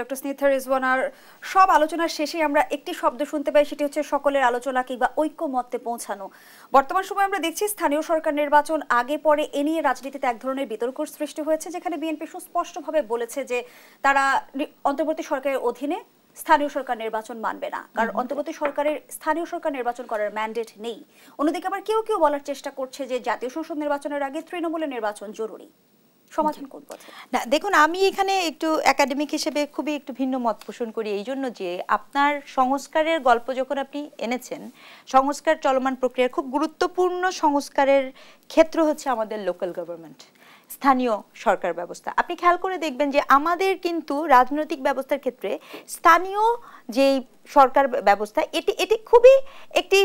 Doctor Snigdha রিজওয়ানার সব আলোচনার শেষে আমরা একটি শব্দ শুনতে পাই, সেটি হচ্ছে সকলের আলোচনা কিংবা ঐক্যমত্যে পৌঁছানো। বর্তমান সময়ে আমরা দেখছি স্থানীয় সরকার নির্বাচন আগে পরে এ নিয়ে রাজনীতিতে এক ধরনের বিতর্ক সৃষ্টি হয়েছে, যেখানে বিএনপি সুস্পষ্টভাবে বলেছে যে তারা অন্তর্বর্তী সরকারের অধীনে স্থানীয় সরকার নির্বাচন মানবে না, কারণ অন্তর্বর্তী সরকারের স্থানীয় সরকার নির্বাচন করার ম্যান্ডেট নেই। অন্যদিকে আবার কেউ কেউ বলার চেষ্টা করছে যে জাতীয় সংসদ নির্বাচনের আগে তৃণমূলের নির্বাচন জরুরি। সমাধান কোন পথে? না, দেখুন, আমি এখানে একটু একাডেমিক হিসেবে খুবই একটু ভিন্ন মত পোষণ করি এই জন্য যে আপনার সংস্কারের গল্প যখন আপনি এনেছেন, সংস্কার চলমান প্রক্রিয়ার খুব গুরুত্বপূর্ণ সংস্কারের ক্ষেত্র হচ্ছে আমাদের লোকাল গভর্নমেন্ট, স্থানীয় সরকার ব্যবস্থা। আপনি খেয়াল করে দেখবেন যে আমাদের কিন্তু রাজনৈতিক ব্যবস্থার ক্ষেত্রে স্থানীয় যেই সরকার ব্যবস্থা এটি খুবই একটি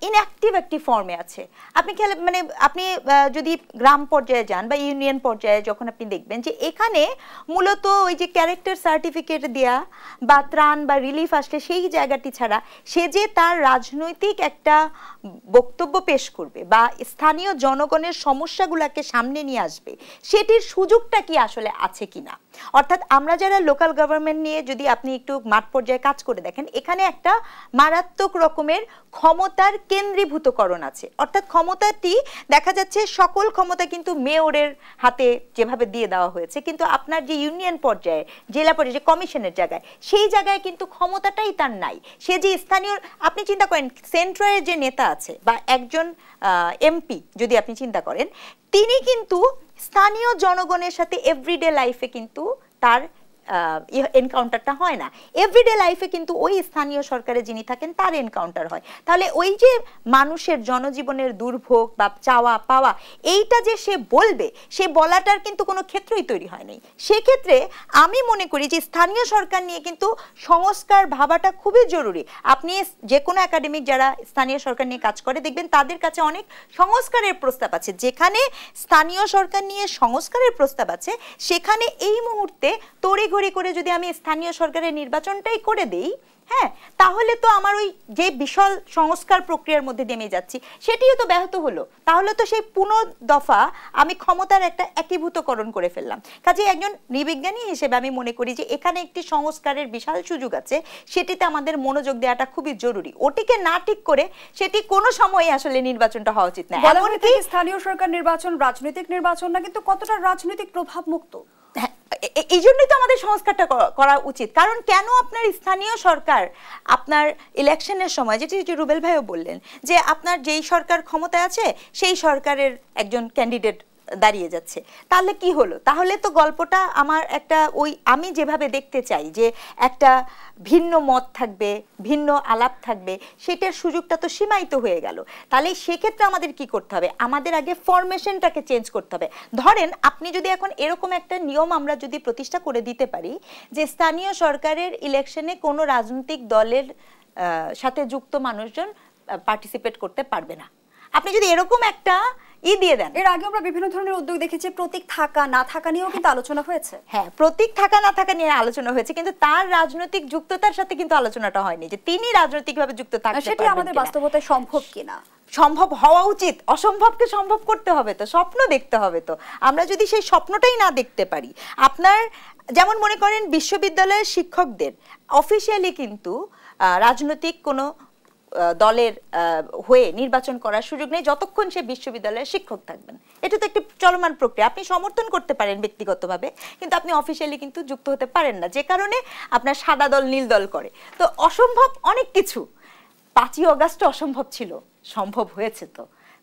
ইনঅ্যাক্টিভ একটি ফর্মে আছে। আপনি আপনি যদি গ্রাম পর্যায়ে যান বা ইউনিয়ন পর্যায়ে যখন আপনি দেখবেন যে এখানে মূলত ওই যে ক্যারেক্টার সার্টিফিকেট দেয়া বা ত্রাণ বা রিলিফ আসলে সেই জায়গাটি ছাড়া সে যে তার রাজনৈতিক একটা বক্তব্য পেশ করবে বা স্থানীয় জনগণের সমস্যাগুলোকে সামনে নিয়ে আসবে, সেটির সুযোগটা কি আসলে আছে কিনা। অর্থাৎ আমরা যারা লোকাল গভর্নমেন্ট নিয়ে যদি আপনি একটু মাঠ পর্যায়ে কাজ করে দেখেন, এখানে একটা মারাত্মক রকমের ক্ষমতার কেন্দ্রীভূতকরণ আছে। অর্থাৎ ক্ষমতাটি দেখা যাচ্ছে সকল ক্ষমতা কিন্তু মেয়রের হাতে যেভাবে দিয়ে দেওয়া হয়েছে, কিন্তু আপনার যে ইউনিয়ন পর্যায়ে, জেলা পর্যায়ে, যে কমিশনের জায়গায়, সেই জায়গায় কিন্তু ক্ষমতাটাই তার নাই। সে যে স্থানীয়, আপনি চিন্তা করেন সেন্ট্রালের যে নেতা আছে বা একজন এমপি যদি আপনি চিন্তা করেন, তিনি কিন্তু স্থানীয় জনগণের সাথে এভরিডে লাইফে কিন্তু তার এনকাউন্টারটা হয় না। এভরিডে লাইফে কিন্তু ওই স্থানীয় সরকারে যিনি থাকেন তার এনকাউন্টার হয়। তাহলে ওই যে মানুষের জনজীবনের দুর্ভোগ বা চাওয়া পাওয়া, এইটা যে সে বলবে, সে বলাটার কিন্তু কোনো ক্ষেত্রই তৈরি হয়নি। সেক্ষেত্রে আমি মনে করি যে স্থানীয় সরকার নিয়ে কিন্তু সংস্কার ভাবাটা খুবই জরুরি। আপনি যে কোনো একাডেমিক যারা স্থানীয় সরকার নিয়ে কাজ করে দেখবেন তাদের কাছে অনেক সংস্কারের প্রস্তাব আছে। যেখানে স্থানীয় সরকার নিয়ে সংস্কারের প্রস্তাব আছে, সেখানে এই মুহূর্তে তড়িঘড়ি করে যদি আমি স্থানীয় সরকারের নির্বাচনটাই করে দেই, হ্যাঁ, তাহলে তো আমার ওই যে বিশাল সংস্কার প্রক্রিয়ার মধ্যে নেমে যাচ্ছি সেটিও তো ব্যাহত হলো। তাহলে তো সেই পুনর্দফা আমি ক্ষমতার একটা একীভূতকরণ করে ফেললাম। কাজে একজন নৃবিজ্ঞানী হিসেবে আমি মনে করি যে এখানে একটি সংস্কারের বিশাল সুযোগ আছে, সেটিতে আমাদের মনোযোগ দেওয়াটা খুবই জরুরি। ওটিকে না ঠিক করে সেটি কোনো সময় আসলে নির্বাচনটা হওয়া উচিত না। এমনকি স্থানীয় সরকার নির্বাচন রাজনৈতিক নির্বাচন না, কিন্তু কতটা রাজনৈতিক প্রভাব মুক্ত। এই জন্যই তো আমাদের সংস্কারটা করা উচিত। কারণ কেন আপনার স্থানীয় সরকার আপনার ইলেকশনের সময়, যেটি রুবেল ভাইও বললেন, যে আপনার যেই সরকার ক্ষমতায় আছে সেই সরকারের একজন ক্যান্ডিডেট দাঁড়িয়ে যাচ্ছে, তাহলে কি হলো? তাহলে তো গল্পটা আমার একটা ওই আমি যেভাবে দেখতে চাই যে একটা ভিন্ন মত থাকবে, ভিন্ন আলাপ থাকবে, সেটার সুযোগটা তো সীমায়িত হয়ে গেল। তাহলে সেক্ষেত্রে আমাদের কি করতে হবে? আমাদের আগে ফরমেশনটাকে চেঞ্জ করতে হবে। ধরেন আপনি যদি এখন এরকম একটা নিয়ম আমরা যদি প্রতিষ্ঠা করে দিতে পারি যে স্থানীয় সরকারের ইলেকশনে কোনো রাজনৈতিক দলের সাথে যুক্ত মানুষজন পার্টিসিপেট করতে পারবে না, আপনি যদি এরকম একটা দিয়ে দেন। এর আগে আমরা বিভিন্ন ধরনের উদ্যোগ দেখেছি, প্রতীক থাকা না থাকা নিয়েও কিন্তু আলোচনা হয়েছে। হ্যাঁ, প্রতীক থাকা না থাকা নিয়ে আলোচনা হয়েছে, কিন্তু তার রাজনৈতিক যুক্ততার সাথে কিন্তু আলোচনাটা হয়নি যে তিনি রাজনৈতিকভাবে যুক্ত থাকতে পারবেন। সেটা আমাদের বাস্তবতায় সম্ভব কিনা? সম্ভব হওয়া উচিত। অসম্ভবকে সম্ভব করতে হবে তো, স্বপ্ন দেখতে হবে তো। আমরা যদি সেই স্বপ্নটাই না দেখতে পারি, আপনার যেমন মনে করেন বিশ্ববিদ্যালয়ের শিক্ষকদের অফিসিয়ালি কিন্তু রাজনৈতিক কোনো দলের হয়ে নির্বাচন করার সুযোগ নেই যতক্ষণ সে বিশ্ববিদ্যালয়ের শিক্ষক থাকবেন। এটা তো একটি চলমান প্রক্রিয়া। আপনি সমর্থন করতে পারেন ব্যক্তিগতভাবে, কিন্তু আপনি অফিসিয়ালি কিন্তু যুক্ত হতে পারেন না, যে কারণে আপনার সাদা দল নীল দল করে। তো অসম্ভব অনেক কিছু 5ই অগাস্ট অসম্ভব ছিল, সম্ভব হয়েছে।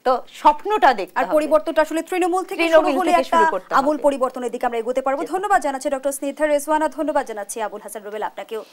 তো স্বপ্নটা দেখতে হবে। আর পরিবর্তনটা আসলে তৃণমূল থেকে শুরু করতে হবে। আমূল পরিবর্তনের দিকে আমরা এগোতে পারবো। ধন্যবাদ জানাচ্ছি ডক্টর স্নিগ্ধা রিজওয়ানা, ধন্যবাদ জানাচ্ছি আবুল হাসান রুবেল আপনাকেও।